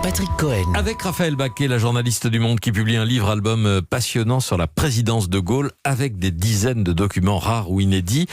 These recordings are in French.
Patrick Cohen. Avec Raphaël Baquet, la journaliste du Monde, qui publie un livre-album passionnant sur la présidence de Gaulle, avec des dizaines de documents rares ou inédits.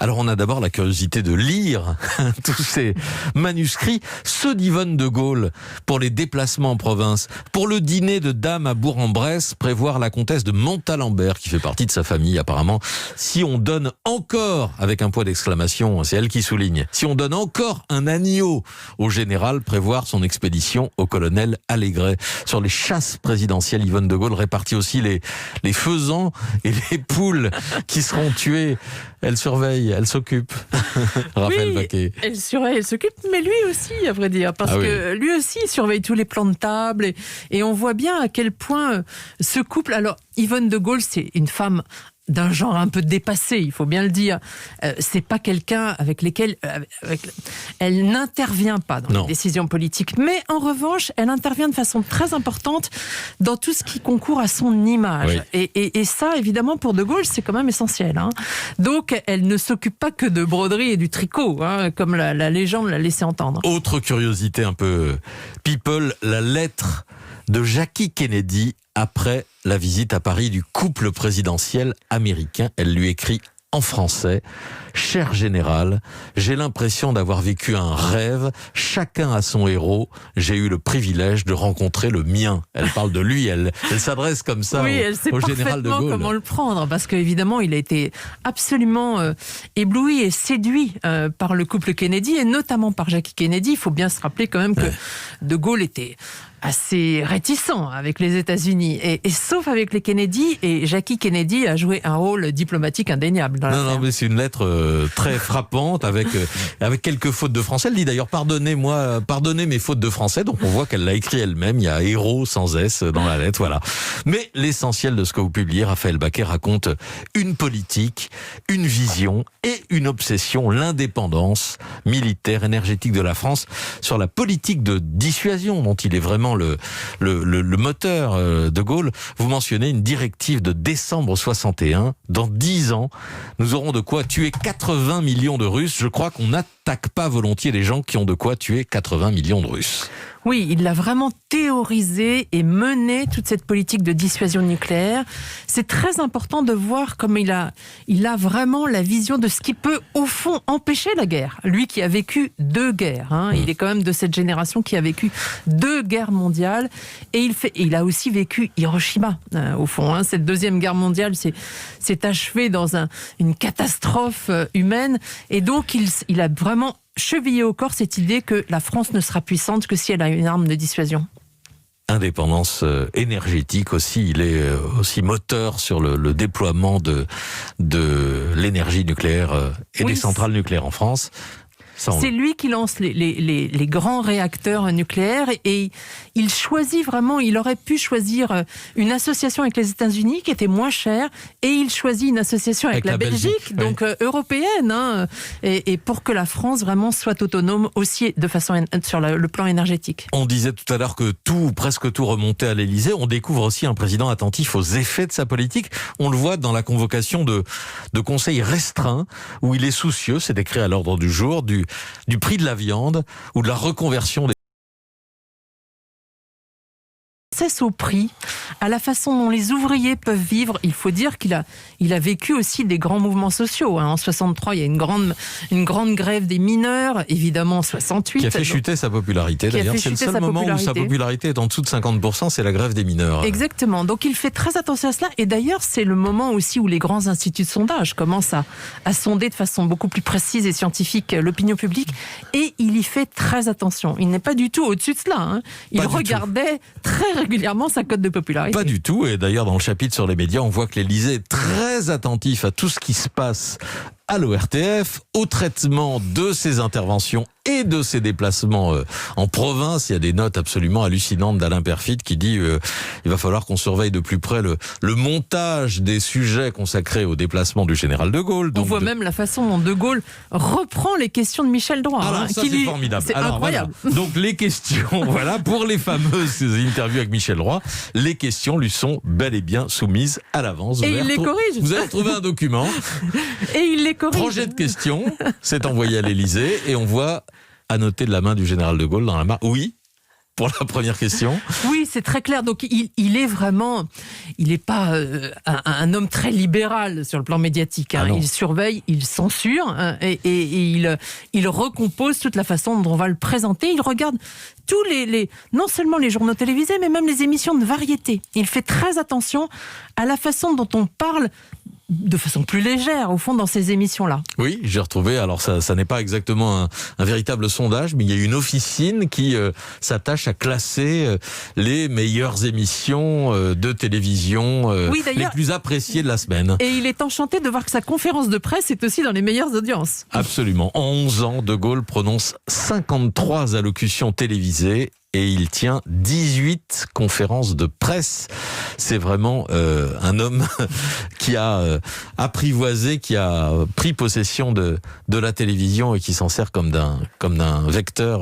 Alors on a d'abord la curiosité de lire tous ces manuscrits, ceux d'Yvonne de Gaulle pour les déplacements en province, pour le dîner de dames à Bourg-en-Bresse, prévoir la comtesse de Montalembert qui fait partie de sa famille apparemment. Si on donne encore, avec un point d'exclamation, c'est elle qui souligne, si on donne encore un agneau au général, prévoir son expédition au colonel Allégret. Sur les chasses présidentielles, Yvonne de Gaulle répartit aussi les faisans et les poules qui seront tués. Elle surveille, elle s'occupe. Raphaël Baquet. Elle surveille, elle s'occupe, mais lui aussi, à vrai dire, parce que lui aussi il surveille tous les plans de table et on voit bien à quel point ce couple. Alors, Yvonne de Gaulle, c'est une femme d'un genre un peu dépassé, il faut bien le dire. C'est pas quelqu'un avec lequel elle n'intervient pas dans les décisions politiques, mais en revanche, elle intervient de façon très importante dans tout ce qui concourt à son image. Oui. Et ça, évidemment, pour de Gaulle, c'est quand même essentiel. Hein. Donc, elle ne s'occupe pas que de broderie et du tricot, hein, comme la légende l'a laissé entendre. Autre curiosité un peu people, la lettre de Jackie Kennedy après la visite à Paris du couple présidentiel américain. Elle lui écrit en français: « Cher général, j'ai l'impression d'avoir vécu un rêve. Chacun a son héros. J'ai eu le privilège de rencontrer le mien. » Elle parle de lui, elle s'adresse comme ça au général de Gaulle. Oui, comment le prendre, parce qu'évidemment, il a été absolument ébloui et séduit par le couple Kennedy, et notamment par Jackie Kennedy. Il faut bien se rappeler quand même que de Gaulle était assez réticent avec les États-Unis, et sauf avec les Kennedy, et Jackie Kennedy a joué un rôle diplomatique indéniable dans l'affaire. Non, mais c'est une lettre très frappante avec quelques fautes de français. Elle dit d'ailleurs pardonnez mes fautes de français. Donc on voit qu'elle l'a écrit elle-même. Il y a héros sans S dans la lettre, voilà. Mais l'essentiel de ce que vous publiez, Raphaël Baquet, raconte une politique, une vision et une obsession, l'indépendance militaire, énergétique de la France, sur la politique de dissuasion dont il est vraiment le moteur de Gaulle. Vous mentionnez une directive de décembre 61. Dans 10 ans, nous aurons de quoi tuer 80 millions de Russes. Je crois qu'on n'attaque pas volontiers les gens qui ont de quoi tuer 80 millions de Russes. Oui, il l'a vraiment théorisé et mené toute cette politique de dissuasion nucléaire. C'est très important de voir comme il a vraiment la vision de ce qui peut, au fond, empêcher la guerre. Lui qui a vécu 2 guerres, hein. Il est quand même de cette génération qui a vécu 2 guerres mondiales, et il a aussi vécu Hiroshima, au fond. Hein. Cette 2e guerre mondiale s'est achevée dans une catastrophe humaine, et donc il a vraiment chevillé au corps cette idée que la France ne sera puissante que si elle a une arme de dissuasion. Indépendance énergétique aussi, il est aussi moteur sur le déploiement de l'énergie nucléaire et des centrales nucléaires en France. C'est lui qui lance les grands réacteurs nucléaires, et il choisit vraiment, il aurait pu choisir une association avec les États-Unis qui était moins chère, et il choisit une association avec la Belgique, donc européenne, hein, et pour que la France vraiment soit autonome aussi de façon sur le plan énergétique. On disait tout à l'heure que presque tout remontait à l'Élysée. On découvre aussi un président attentif aux effets de sa politique. On le voit dans la convocation de conseils restreints où il est soucieux, c'est écrit à l'ordre du jour, du prix de la viande ou de la reconversion des... Au prix, à la façon dont les ouvriers peuvent vivre. Il faut dire qu'il a vécu aussi des grands mouvements sociaux. En 63, il y a une grande grève des mineurs, évidemment en 68. Qui a fait chuter sa popularité. D'ailleurs, c'est le seul moment où sa popularité est en dessous de 50%, c'est la grève des mineurs. Exactement. Donc il fait très attention à cela. Et d'ailleurs, c'est le moment aussi où les grands instituts de sondage commencent à sonder de façon beaucoup plus précise et scientifique l'opinion publique. Et il y fait très attention. Il n'est pas du tout au-dessus de cela. Hein. Il regardait très régulièrement sa cote de popularité. Pas du tout, et d'ailleurs dans le chapitre sur les médias, on voit que l'Élysée est très attentif à tout ce qui se passe à l'ORTF, au traitement de ses interventions et de ses déplacements en province. Il y a des notes absolument hallucinantes d'Alain Perfit qui dit il va falloir qu'on surveille de plus près le montage des sujets consacrés au déplacement du général de Gaulle. On voit même la façon dont de Gaulle reprend les questions de Michel Droit. Alors, ça, c'est formidable. C'est incroyable. Voilà. Donc les questions, voilà, pour les fameuses interviews avec Michel Droit, les questions lui sont bel et bien soumises à l'avance. Et il les corrige. Vous avez retrouvé un document. Et il les corrige. Projet de questions, c'est envoyé à l'Élysée et on voit annoté de la main du général de Gaulle dans la main. Oui. pour la première question. Oui, c'est très clair. Donc, il est vraiment, il n'est pas un homme très libéral sur le plan médiatique. Hein. Ah non. Il surveille, il censure hein, et il recompose toute la façon dont on va le présenter. Il regarde tous non seulement les journaux télévisés, mais même les émissions de variété. Il fait très attention à la façon dont on parle de façon plus légère, au fond, dans ces émissions-là. Oui, j'ai retrouvé, alors ça n'est pas exactement un véritable sondage, mais il y a une officine qui s'attache à classer les meilleures émissions de télévision, Oui, les plus appréciées de la semaine. Et il est enchanté de voir que sa conférence de presse est aussi dans les meilleures audiences. Absolument. En 11 ans, De Gaulle prononce 53 allocutions télévisées et il tient 18 conférences de presse. C'est vraiment un homme qui a apprivoisé, qui a pris possession de la télévision et qui s'en sert comme d'un vecteur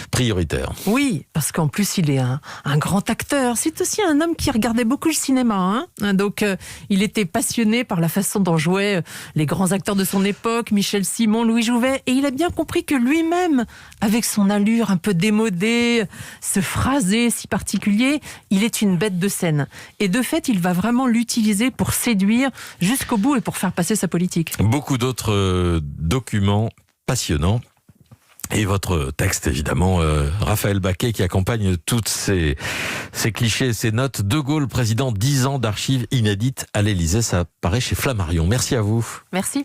prioritaire. Oui, parce qu'en plus, il est un grand acteur. C'est aussi un homme qui regardait beaucoup le cinéma. Hein. Donc, il était passionné par la façon dont jouaient les grands acteurs de son époque, Michel Simon, Louis Jouvet. Et il a bien compris que lui-même, avec son allure un peu démodée, ce phrasé si particulier, il est une bête de scène. Et de fait, il va vraiment l'utiliser pour séduire jusqu'au bout et pour faire passer sa politique. Beaucoup d'autres documents passionnants. Et votre texte, évidemment, Raphaël Baquet, qui accompagne toutes ces clichés, ces notes. De Gaulle, président, 10 ans d'archives inédites à l'Élysée. Ça paraît chez Flammarion. Merci à vous. Merci.